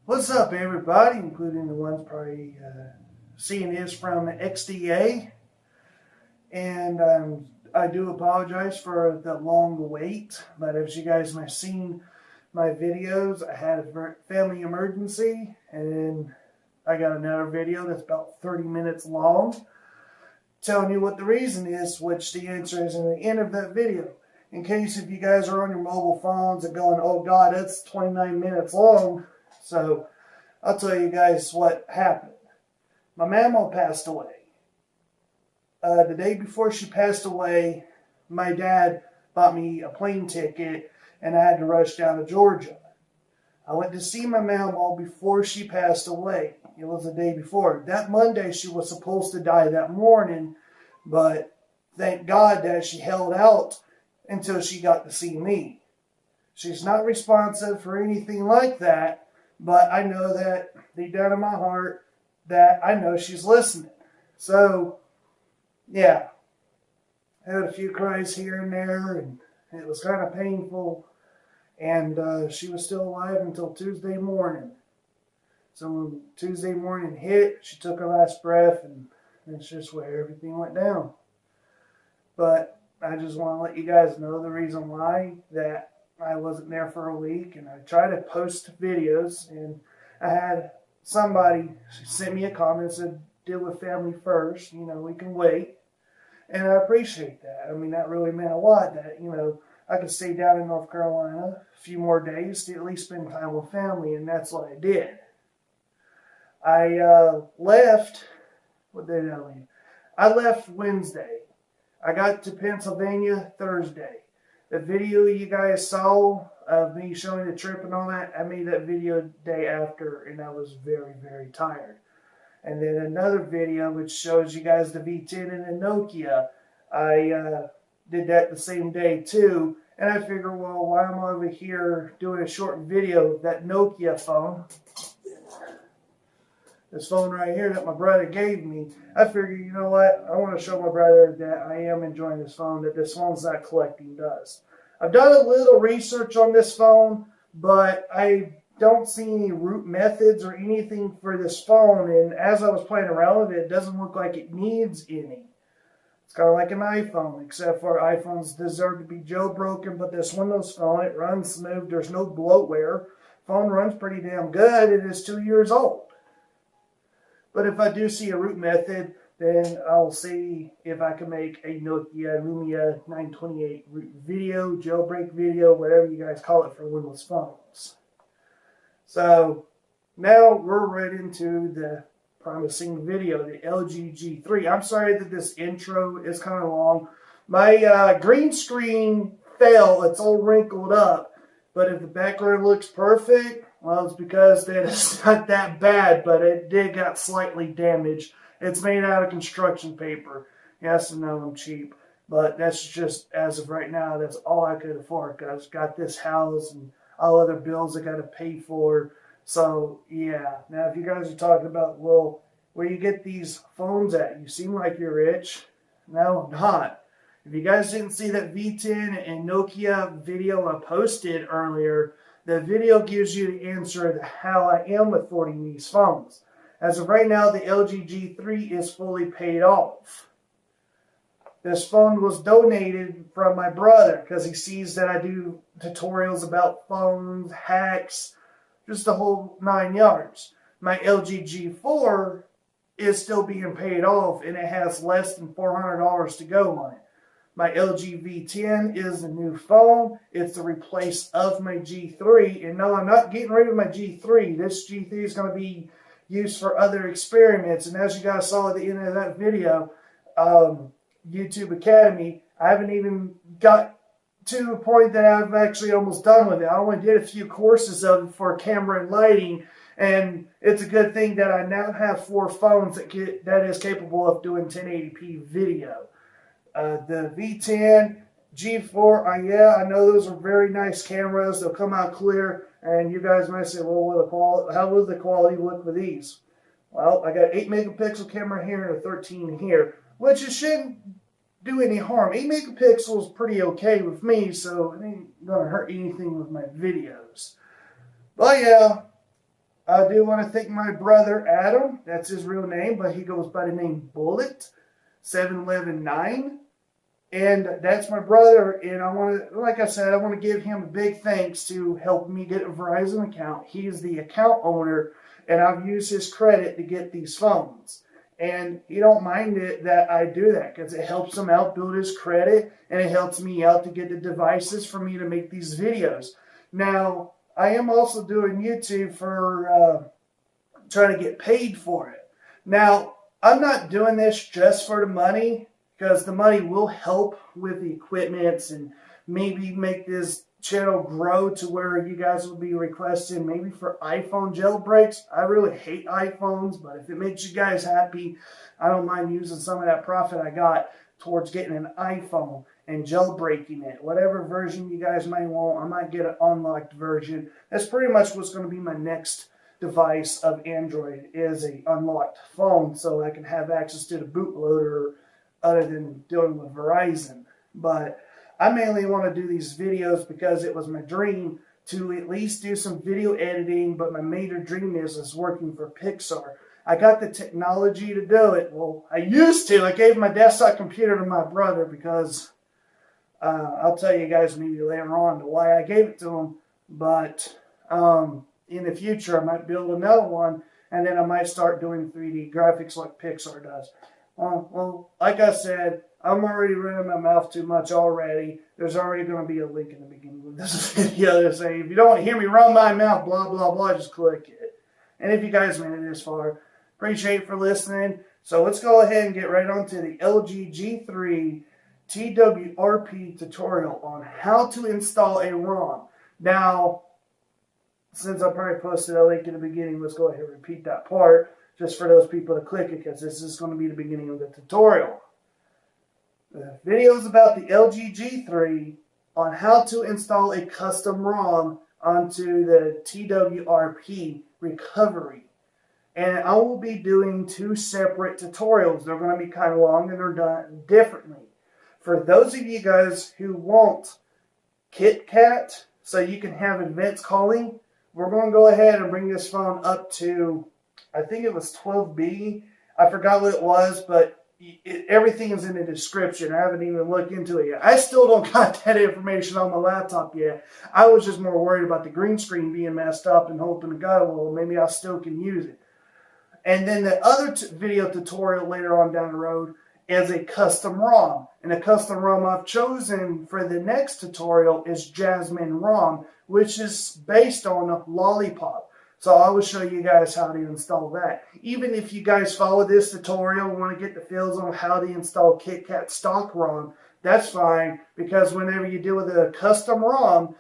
What's up, everybody, including the ones probably seeing this from XDA. And I do apologize for the long wait, but as you guys might have seen my videos, I had a family emergency, and then I got another video that's about 30 minutes long telling you what the reason is, which the answer is in the end of that video. In case if you guys are on your mobile phones and going, oh God, that's 29 minutes long. So I'll tell you guys what happened. My mama passed away. The day before she passed away, my dad bought me a plane ticket and I had to rush down to Georgia. I went to see my mama before she passed away. It was the day before. That Monday she was supposed to die that morning, but thank God that she held out until she got to see me. She's not responsive for anything like that, but I know that deep down in my heart that I know she's listening. So, yeah, I had a few cries here and there, and it was kind of painful. And she was still alive until Tuesday morning. So when Tuesday morning hit, she took her last breath, and that's just where everything went down. But I just want to let you guys know the reason why that I wasn't there for a week, and I tried to post videos, and I had somebody sent me a comment and said, deal with family first, we can wait. And I appreciate that. I mean, that really meant a lot that, I could stay down in North Carolina a few more days to at least spend time with family, and that's what I did. I left, what day did I leave? I left Wednesday. I got to Pennsylvania Thursday. The video you guys saw of me showing the trip and all that, I made that video day after, and I was very, very tired. And then another video which shows you guys the V10 and the Nokia, I did that the same day too. And I figured, well, why am I over here doing a short video of that Nokia phone? This phone right here that my brother gave me, I figured, you know what, I want to show my brother that I am enjoying this phone, that this phone's not collecting dust. I've done a little research on this phone, but I don't see any root methods or anything for this phone, and as I was playing around with it, it doesn't look like it needs any. It's kind of like an iPhone, except for iPhones deserve to be jailbroken, but this Windows phone, it runs smooth, there's no bloatware. Phone runs pretty damn good, it is 2 years old. But if I do see a root method, then I'll see if I can make a Nokia Lumia 928 root video, jailbreak video, whatever you guys call it for Windows phones. So now we're right into the promising video, the LG G3. I'm sorry that this intro is kind of long. My green screen fell. It's all wrinkled up. But if the background looks perfect, well, it's because that it's not that bad, but it did got slightly damaged. It's made out of construction paper. Yes, I know I'm cheap, but that's just, as of right now, that's all I could afford, because I've got this house and all other bills I got to pay for. So, yeah. Now, if you guys are talking about, well, where you get these phones at? You seem like you're rich. No, I'm not. If you guys didn't see that V10 and Nokia video I posted earlier, the video gives you the answer to how I am affording these phones. As of right now, the LG G3 is fully paid off. This phone was donated from my brother because he sees that I do tutorials about phones, hacks, just the whole 9 yards. My LG G4 is still being paid off, and it has less than $400 to go on it. My LG V10 is the new phone. It's the replace of my G3. And no, I'm not getting rid of my G3. This G3 is going to be used for other experiments. And as you guys saw at the end of that video, YouTube Academy, I haven't even got to a point that I've actually almost done with it. I only did a few courses of it for camera and lighting. And it's a good thing that I now have 4 phones that is capable of doing 1080p video. The V10, G4, yeah, I know those are very nice cameras. They'll come out clear, and you guys might say, well, how will the quality look with these? Well, I got 8 megapixel camera here and a 13 here, which it shouldn't do any harm. 8 megapixels is pretty okay with me, so it ain't going to hurt anything with my videos. But yeah, I do want to thank my brother Adam. That's his real name, but he goes by the name Bullet 7119. And that's my brother, and I want to, like I said, I want to give him a big thanks to help me get a Verizon account. He's the account owner, and I've used his credit to get these phones. And he don't mind it that I do that because it helps him out build his credit, and it helps me out to get the devices for me to make these videos. Now, I am also doing YouTube for trying to get paid for it. Now, I'm not doing this just for the money, because the money will help with the equipment and maybe make this channel grow to where you guys will be requesting maybe for iPhone jailbreaks. I really hate iPhones, but if it makes you guys happy, I don't mind using some of that profit I got towards getting an iPhone and jailbreaking it. Whatever version you guys may want, I might get an unlocked version. That's pretty much what's going to be my next device of Android, is a unlocked phone, so I can have access to the bootloader other than dealing with Verizon. But I mainly want to do these videos because it was my dream to at least do some video editing, but my major dream is working for Pixar. I got the technology to do it. Well, I used to. I gave my desktop computer to my brother because I'll tell you guys maybe later on why I gave it to him. But in the future, I might build another one, and then I might start doing 3D graphics like Pixar does. Well, like I said, I'm already running my mouth too much already. There's already going to be a link in the beginning of this video to say, if you don't want to hear me run my mouth, blah, blah, blah, just click it. And if you guys made it this far, appreciate it for listening. So let's go ahead and get right on to the LG G3 TWRP tutorial on how to install a ROM. Now, since I probably posted a link in the beginning, let's go ahead and repeat that part, just for those people to click it, because this is going to be the beginning of the tutorial. The video is about the LG G3 on how to install a custom ROM onto the TWRP recovery. And I will be doing two separate tutorials. They're going to be kind of long and they're done differently. For those of you guys who want KitKat so you can have advanced calling, we're going to go ahead and bring this phone up to, I think it was 12B. I forgot what it was, but everything is in the description. I haven't even looked into it yet. I still don't got that information on my laptop yet. I was just more worried about the green screen being messed up and hoping to God, well, maybe I still can use it. And then the other video tutorial later on down the road is a custom ROM. And the custom ROM I've chosen for the next tutorial is Jasmine ROM, which is based on Lollipop. So I will show you guys how to install that. Even if you guys follow this tutorial and want to get the feels on how to install KitKat stock ROM, that's fine, because whenever you deal with a custom ROM,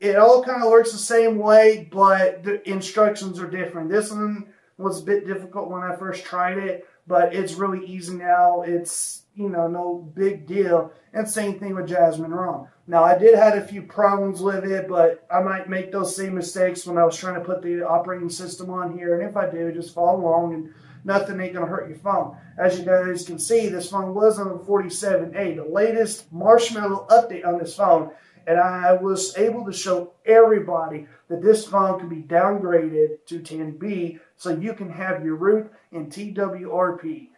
it all kind of works the same way, but the instructions are different. This one was a bit difficult when I first tried it, but it's really easy now. It's, you know, no big deal. And same thing with Jasmine ROM. Now, I did have a few problems with it, but I might make those same mistakes when I was trying to put the operating system on here. And if I do, just follow along and nothing ain't going to hurt your phone. As you guys can see, this phone was on the 47A, the latest Marshmallow update on this phone. And I was able to show everybody that this phone can be downgraded to 10B so you can have your root in TWRP.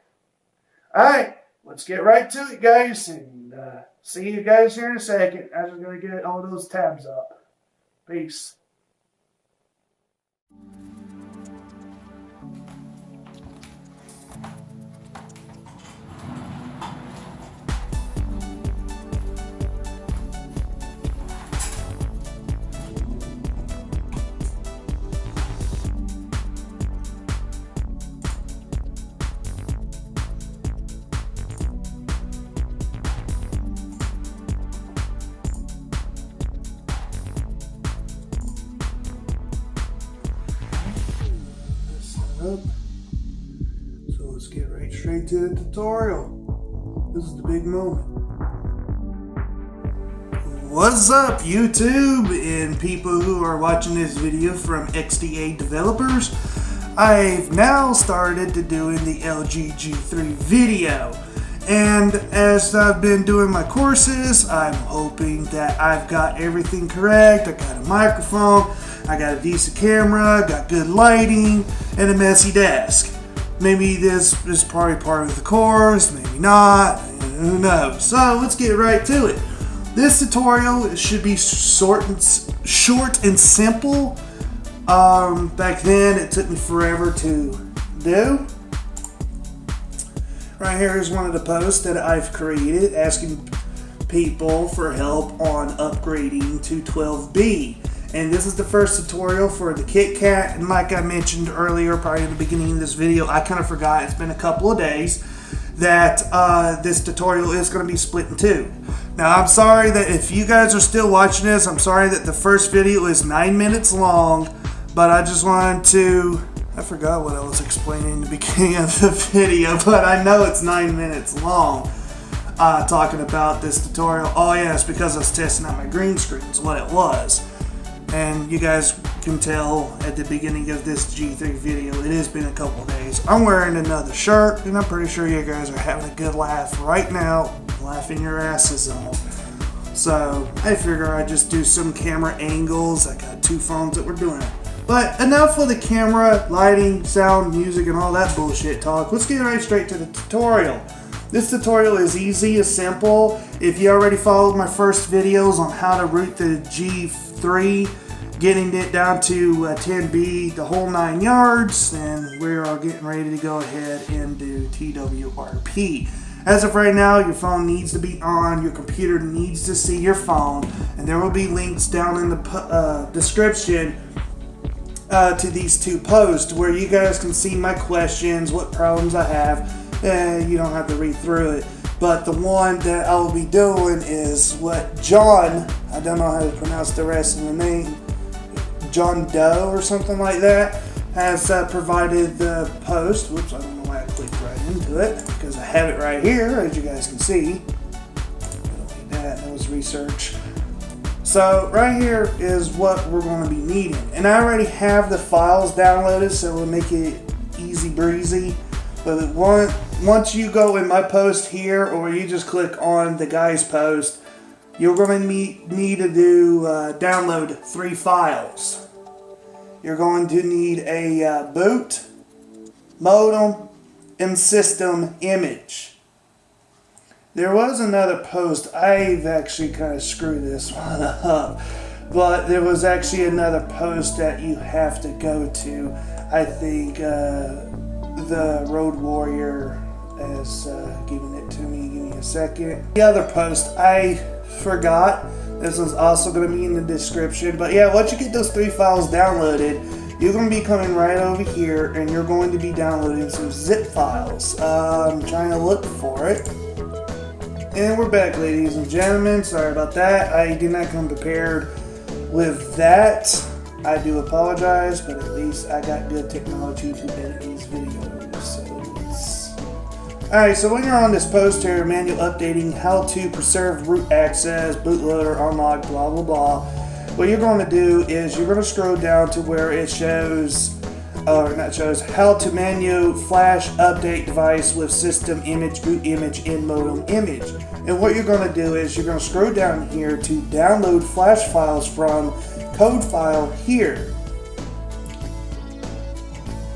Alright, let's get right to it, guys, and see you guys here in a second. I'm just going to get all those tabs up. Peace. Up. So let's get right straight to the tutorial. This is the big moment. What's up, YouTube and people who are watching this video from XDA developers? I've now started to doing the LG G3 video. And as I've been doing my courses, I'm hoping that I've got everything correct. I got a microphone, I got a decent camera, got good lighting, and a messy desk. Maybe this is probably part of the course, maybe not, who knows. So let's get right to it. This tutorial should be short and simple. Back then it took me forever to do. Right here is one of the posts that I've created asking people for help on upgrading to 12B. And this is the first tutorial for the KitKat, and like I mentioned earlier, probably in the beginning of this video, I kind of forgot, it's been a couple of days, that this tutorial is going to be split in two. Now I'm sorry that if you guys are still watching this, I'm sorry that the first video is 9 minutes long, but I just wanted to, I forgot what I was explaining in the beginning of the video, but I know it's 9 minutes long. Talking about this tutorial. Oh yeah, it's because I was testing out my green screen is what it was. And you guys can tell at the beginning of this G3 video, it has been a couple of days. I'm wearing another shirt, and I'm pretty sure you guys are having a good laugh right now, laughing your asses off. So I figure I'd just do some camera angles. I got two phones that we're doing it. But enough with the camera, lighting, sound, music, and all that bullshit talk. Let's get right straight to the tutorial. This tutorial is easy, it's simple. If you already followed my first videos on how to root the G3, getting it down to 10B, the whole 9 yards, then we're all getting ready to go ahead and do TWRP. As of right now, your phone needs to be on, your computer needs to see your phone, and there will be links down in the description to these two posts where you guys can see my questions, what problems I have. You don't have to read through it, but the one that I will be doing is what John, I don't know how to pronounce the rest of the name, John Doe or something like that, has provided the post. Whoops, I don't know why I clicked right into it, because I have it right here, as you guys can see. That was research. So right here is what we're going to be needing, and I already have the files downloaded, so we'll make it easy breezy. But once you go in my post here, or you just click on the guy's post, you're going to need to do download 3 files. You're going to need a boot, modem, and system image. There was another post. I've actually kind of screwed this one up. But there was actually another post that you have to go to. I think the Road Warrior is giving it to me. Give me a second. The other post I forgot. This is also going to be in the description. But yeah, once you get those 3 files downloaded, you're going to be coming right over here, and you're going to be downloading some zip files. I'm trying to look for it. And we're back, ladies and gentlemen. Sorry about that. I did not come prepared with that. I do apologize, but at least I got good technology to edit these videos. Alright, so when you're on this post here, manual updating, how to preserve root access, bootloader, unlock, blah blah blah. What you're going to do is you're going to scroll down to where it shows, or not shows, how to manual flash update device with system image, boot image, and modem image. And what you're going to do is you're going to scroll down here to download flash files from code file here.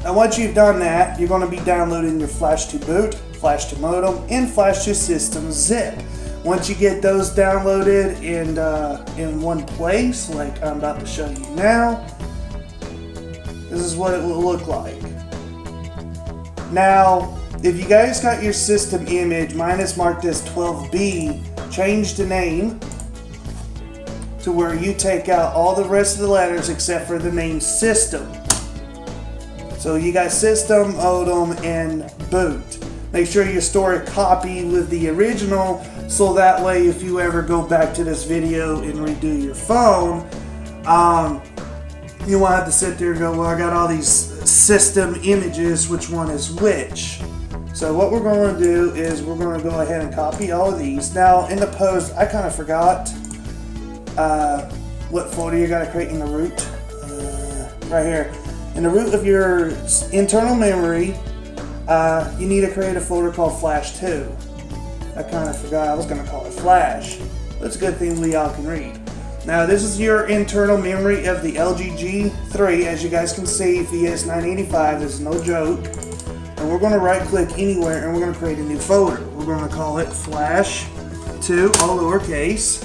And once you've done that, you're going to be downloading your flash to boot, flash to modem, and flash to system zip. Once you get those downloaded in one place, like I'm about to show you now, this is what it will look like. Now, if you guys got your system image, mine is marked as 12B, change the name to where you take out all the rest of the letters except for the name system. So you got system, modem, and boot. Make sure you store a copy with the original, so that way if you ever go back to this video and redo your phone, you won't have to sit there and go, well, I got all these system images, which one is which? So what we're going to do is we're going to go ahead and copy all of these. Now in the post, I kind of forgot what folder you got to create in the root. Right here. In the root of your internal memory, you need to create a folder called Flash 2. I kind of forgot I was going to call it Flash. But it's a good thing we all can read. Now this is your internal memory of the LG G3. As you guys can see, vs985, this is no joke. And we're going to right click anywhere and we're going to create a new folder. We're going to call it Flash 2, all lowercase.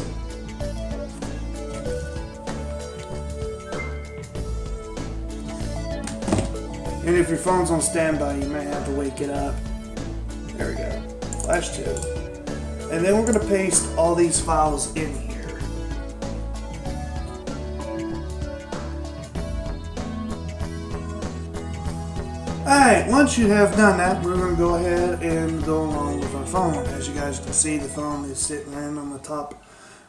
And if your phone's on standby, you may have to wake it up. There we go. Flash 2. And then we're going to paste all these files in here. Alright, once you have done that, we're going to go ahead and go along with our phone. As you guys can see, the phone is sitting in on the top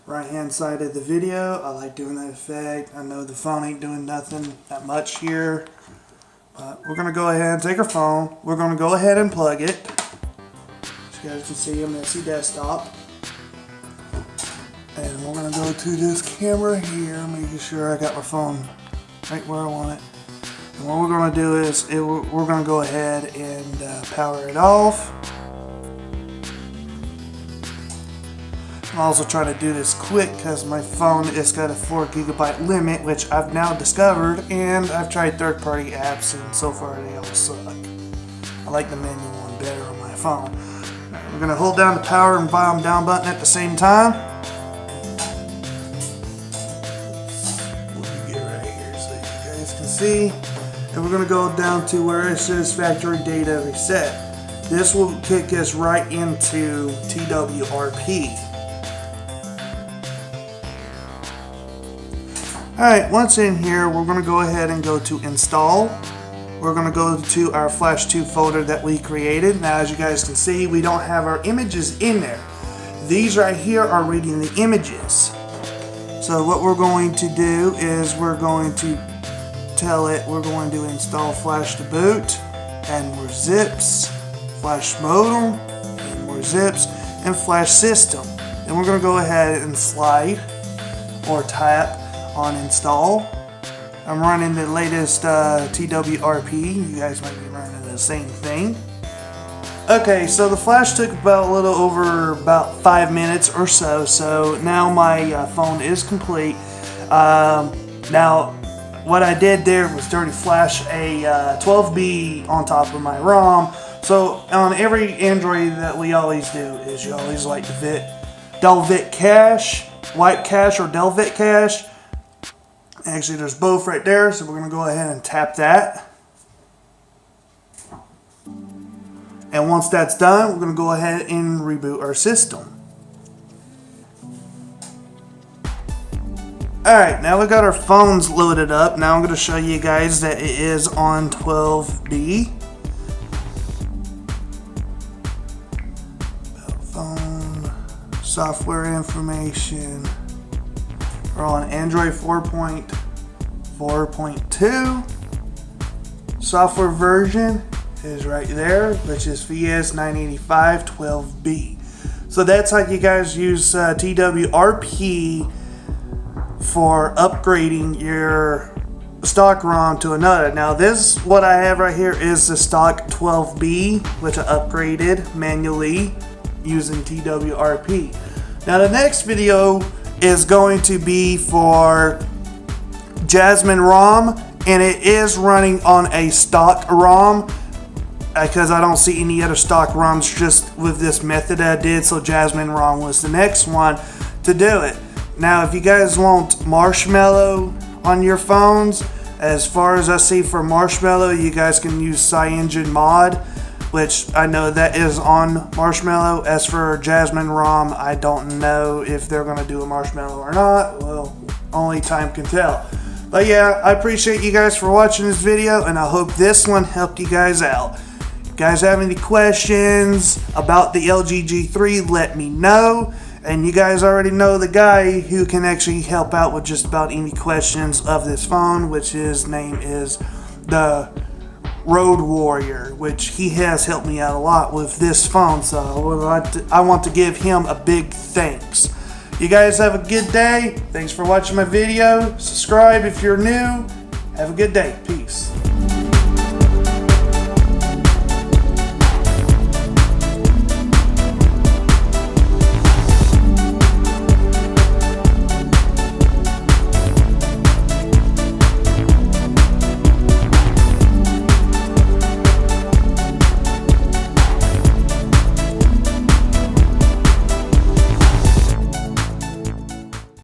right hand side of the video. I like doing that effect. I know the phone ain't doing nothing that much here. We're going to go ahead and take our phone. We're going to go ahead and plug it. As you guys can see, a messy desktop. And we're going to go to this camera here, making sure I got my phone right where I want it. And what we're going to do is, we're going to go ahead and power it off. I'm also trying to do this quick because my phone has got a 4 GB limit, which I've now discovered, and I've tried third-party apps and so far they all suck. I like the manual one better on my phone. Right, we're going to hold down the power and volume down button at the same time. What we get right here so you guys can see. And we're going to go down to where it says factory data reset. This will kick us right into TWRP. Alright, once in here, we're going to go ahead and go to install. We're going to go to our Flash 2 folder that we created. Now, as you guys can see, we don't have our images in there. These right here are reading the images. So what we're going to do is we're going to tell it we're going to install Flash to boot, and more zips, Flash modem, and more zips, and Flash system. And we're going to go ahead and slide or tap on install. I'm running the latest TWRP. You guys might be running the same thing. Okay, so the flash took about a little over about 5 minutes or so. So now my phone is complete. Now what I did there was dirty flash a 12B on top of my ROM. So on every Android that we always do is you always like to delvit cache, wipe cache or delvit cache. Actually, there's both right there, so we're going to go ahead and tap that. And once that's done, we're going to go ahead and reboot our system. Alright, now we got our phones loaded up. Now I'm going to show you guys that it is on 12B. Phone, software information. We're on Android 4.4.2. Software version is right there, which is vs985 12B. So that's how you guys use TWRP for upgrading your stock ROM to another. Now this, what I have right here is the stock 12B, which I upgraded manually using TWRP. Now the next video is going to be for Jasmine ROM, and it is running on a stock ROM because I don't see any other stock ROMs just with this method I did, so Jasmine ROM was the next one to do it. Now if you guys want Marshmallow on your phones, as far as I see for Marshmallow, you guys can use CyanogenMod mod, which I know that is on Marshmallow. As for Jasmine ROM, I don't know if they're going to do a Marshmallow or not. Well, only time can tell. But yeah, I appreciate you guys for watching this video, and I hope this one helped you guys out. If you guys have any questions about the LG G3, let me know. And you guys already know the guy who can actually help out with just about any questions of this phone, which his name is the Road Warrior, which he has helped me out a lot with this phone, so I want to give him a big thanks. You guys have a good day. Thanks for watching my video. Subscribe if you're new. Have a good day. Peace.